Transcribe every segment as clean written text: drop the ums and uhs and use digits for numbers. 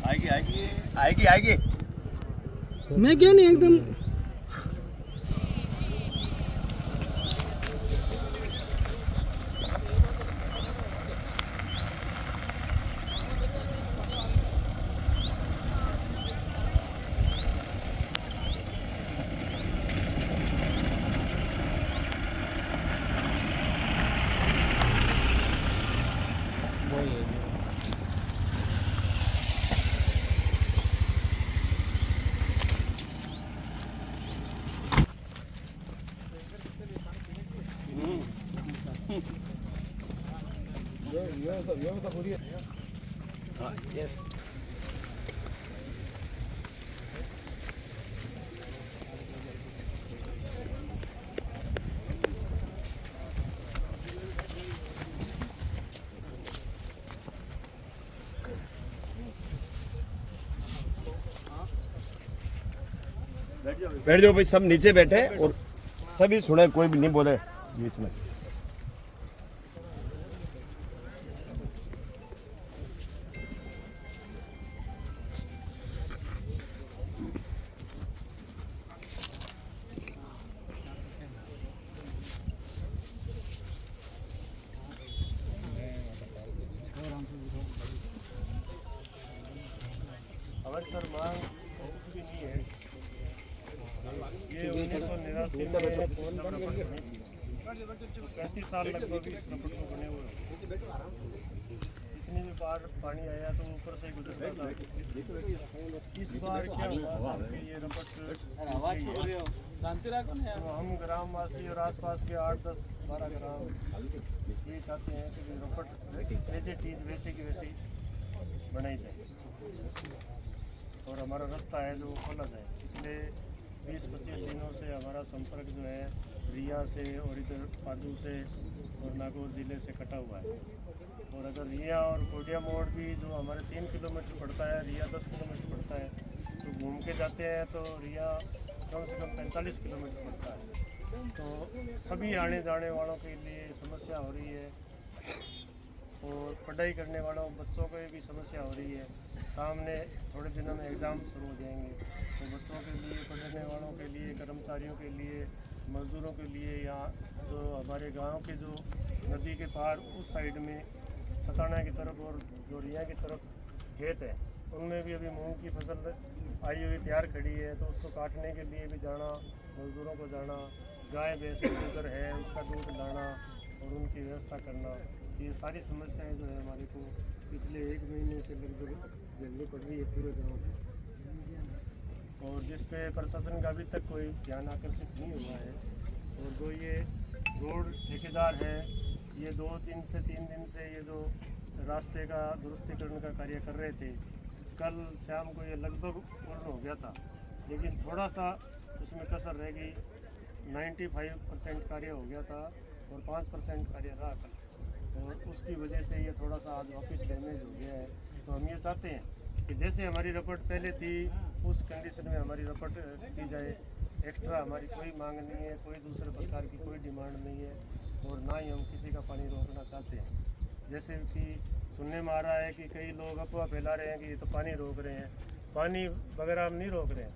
आएगी आएगी आएगी आएगी। मैं क्या नहीं एकदम यस बैठ जाओ भाई, सब नीचे बैठे और सभी सुने, कोई भी नहीं बोले बीच में। हमारी सर मांग कुछ भी नहीं है। ये 1989 में 35 साल लगभग इस रपट को बने हुए हैं। जितनी भी बार पानी आया तो ऊपर से गुजरता था। इस बार क्या हुआ कि ये रपट तो हम ग्रामवासी और आसपास के 8-10-12 ग्राम ये चाहते हैं कि रपट एज ए टीज वैसे की वैसे ही बनाई जाए और हमारा रास्ता है जो खोला जाए। पिछले 20-25 दिनों से हमारा संपर्क जो है रिया से और इधर पादू से और नागौर ज़िले से कटा हुआ है। और अगर रिया और कोडिया मोड़ भी जो हमारे 3 किलोमीटर पड़ता है, रिया 10 किलोमीटर पड़ता है, तो घूम के जाते हैं तो रिया कम से कम 45 किलोमीटर पड़ता है। तो सभी आने जाने वालों के लिए समस्या हो रही है और पढ़ाई करने वालों बच्चों को भी समस्या हो रही है। सामने थोड़े दिनों में एग्ज़ाम शुरू हो जाएंगे, तो बच्चों के लिए, पढ़ने वालों के लिए, कर्मचारियों के लिए, मज़दूरों के लिए, या जो हमारे गांव के जो नदी के पार उस साइड में सताना की तरफ और जो रिया की तरफ खेत है, उनमें भी अभी मूंग की फसल आई हुई तैयार खड़ी है, तो उसको काटने के लिए भी जाना, मज़दूरों को जाना, गाय भैंस उधर है उसका दूध लाना और उनकी व्यवस्था करना, ये सारी समस्याएं जो है हमारे को पिछले 1 महीने से लगभग झेलनी पड़ रही है पूरे गाँव में। और जिस पे प्रशासन का अभी तक कोई ध्यान आकर्षित नहीं हुआ है। और जो ये रोड ठेकेदार है, ये 2 से 3 दिन से ये जो रास्ते का दुरुस्तीकरण का कार्य कर रहे थे, कल शाम को ये लगभग पूर्ण हो गया था, लेकिन थोड़ा सा उसमें कसर रह गई। 95% कार्य हो गया था और 5% कार्य रहा कल, और उसकी वजह से ये थोड़ा सा आज वापस डैमेज हो गया है। तो हम ये चाहते हैं कि जैसे हमारी रपट पहले थी उस कंडीशन में हमारी रपट की जाए। एक्स्ट्रा हमारी कोई मांग नहीं है, कोई दूसरे प्रकार की कोई डिमांड नहीं है, और ना ही हम किसी का पानी रोकना चाहते हैं। जैसे कि सुनने में आ रहा है कि कई लोग अफवाह फैला रहे हैं कि ये तो पानी रोक रहे हैं, पानी वगैरह हम नहीं रोक रहे हैं।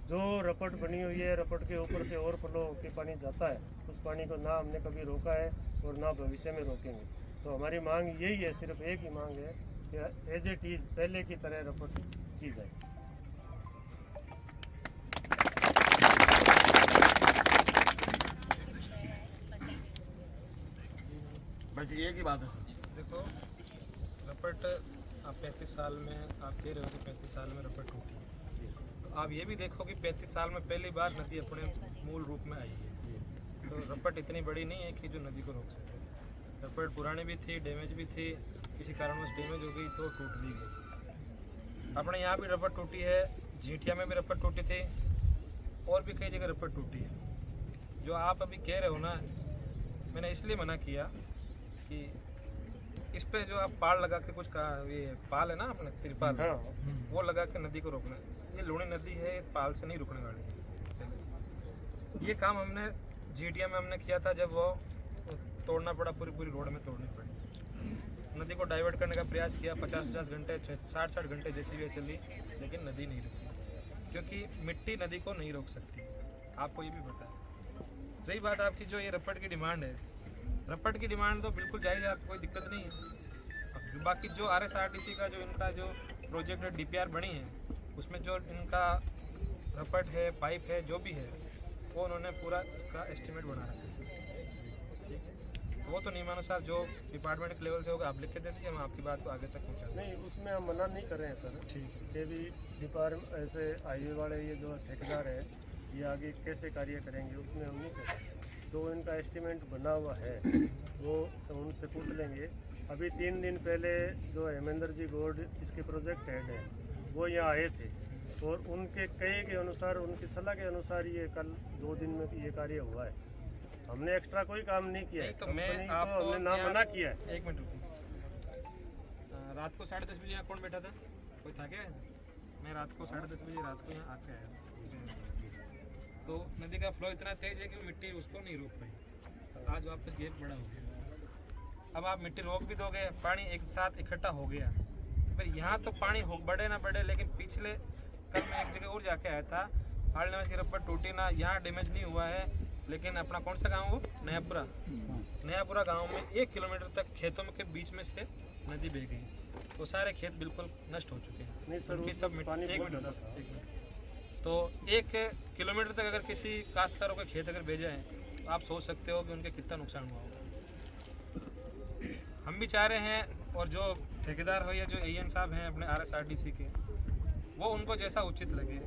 जो रपट बनी हुई है, रपट के ऊपर से और फ्लो के पानी जाता है, उस पानी को ना हमने कभी रोका है और ना भविष्य में रोकेंगे। तो हमारी मांग यही है, सिर्फ एक ही मांग है कि एज ए टीज पहले की तरह रपट की जाए। बस एक ही बात है सर। देखो, रपट आप 35 साल में आप कह रहे हो कि 35 साल में रपट टूटी है, तो आप ये भी देखो कि 35 साल में पहली बार नदी अपने मूल रूप में आई है। तो रपट इतनी बड़ी नहीं है कि जो नदी को रोक सके। रपट पुरानी भी थी, डैमेज भी थी, किसी कारणवश डैमेज हो गई तो टूट भी गई। अपने यहाँ भी रपट टूटी है, झींटिया में भी रपट टूटी थी, और भी कई जगह रपट टूटी है। जो आप अभी कह रहे हो ना, मैंने इसलिए मना किया कि इस पे जो आप पाल लगा के कुछ कहा, ये पाल है ना अपने तिरपाल, वो लगा के नदी को रोकना, ये लूणी नदी है, पाल से नहीं रुकने वाली। ये काम हमने झीटिया में हमने किया था, जब वो तोड़ना पड़ा, पूरी रोड में तोड़नी पड़ी। नदी को डाइवर्ट करने का प्रयास किया, 50-50 घंटे 60-60 घंटे जैसी भी चली, लेकिन नदी नहीं रुकी, क्योंकि मिट्टी नदी को नहीं रोक सकती, आपको ये भी पता है। रही बात आपकी जो ये रपट की डिमांड है, रपट की डिमांड तो बिल्कुल जायज़ है, आपको कोई दिक्कत नहीं है। अब बाकी जो RSRTC का जो इनका जो प्रोजेक्ट DPR बनी है, उसमें जो इनका रपट है, पाइप है, जो भी है, वो उन्होंने पूरा का एस्टिमेट बना रखा है, ठीक है। तो वो तो नियमानुसार जो डिपार्टमेंट के लेवल से होगा, आप लिख के दे दीजिए, हम आपकी बात को आगे तक पहुँचा देंगे। नहीं, उसमें हम मना नहीं कर रहे हैं सर, ठीक है। ये भी डिपार्टमेंट ऐसे हाईवे वाले ये जो ठेकेदार है, ये आगे कैसे कार्य करेंगे उसमें हम नहीं कर रहे। जो इनका एस्टिमेट बना हुआ है वो उनसे पूछ लेंगे। अभी 3 दिन पहले जो हेमेंद्र जी गौड़ इसके प्रोजेक्ट हेड है, वो यहाँ आए थे और उनके कहे के अनुसार, उनकी सलाह के अनुसार ये कल 2 दिन में ये कार्य हुआ है। हमने एक्स्ट्रा कोई काम नहीं किया है, नहीं, तो मैं कंपनी को आपको हमने ना मना किया है। 1 मिनट रुकिए। रात को 10:30 बजे यहाँ कौन बैठा था? कोई था क्या? मैं रात को 10:30 बजे रात को यहाँ आके आया, तो नदी का फ्लो इतना तेज है कि वो मिट्टी उसको नहीं रोक पाई। आज वापस गैप बड़ा हो गया। अब आप मिट्टी रोक भी दोगे, पानी एक साथ इकट्ठा हो गया, फिर यहाँ तो पानी हो बढ़े ना बढ़े, लेकिन पिछले कल मैं एक जगह और जाके आया था, हाल में की रपट टूटी ना, यहाँ डैमेज नहीं हुआ है, लेकिन अपना कौन सा गांव वो नयापुरा गांव में 1 किलोमीटर तक खेतों के बीच में से नदी बह गई, तो सारे खेत बिल्कुल नष्ट हो चुके हैं। नहीं सर, उनकी उसमें सब पानी एक बहुत मिनट ज़्यादा था। एक मिनट। तो 1 किलोमीटर तक अगर किसी काश्तकारों के खेत अगर भेजा है, तो आप सोच सकते हो कि उनके कितना नुकसान हुआ होगा। हम भी चाह रहे हैं, और जो ठेकेदार हो या जो AN साहब हैं अपने RSRTC के, वो उनको जैसा उचित लगे